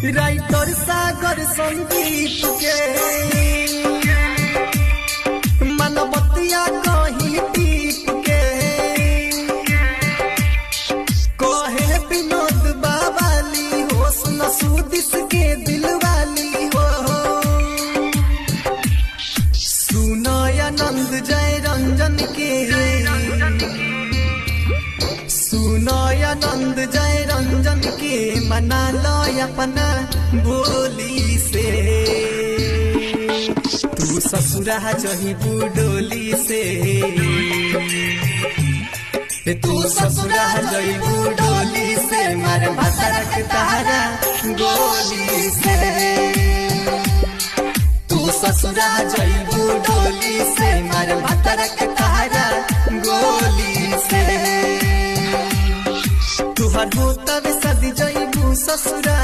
Writer सागर संदीप के मनबतिया कहीं टीप के कहे विनोद बाबाली हो सुन सुदिस के दिलवाली हो सुनो आनंद जय रंजन के सुनो आनंद जय रंजन के मना लो अपना बोली से तू ससुरा जही बुडोली से तू ससुरा जही बुडोली से मार भसरक तारा गोली से तू ससुरा जही बुडोली से मार भसरक तारा गोली से तुहर हो तब सदी जईबू ससुरा।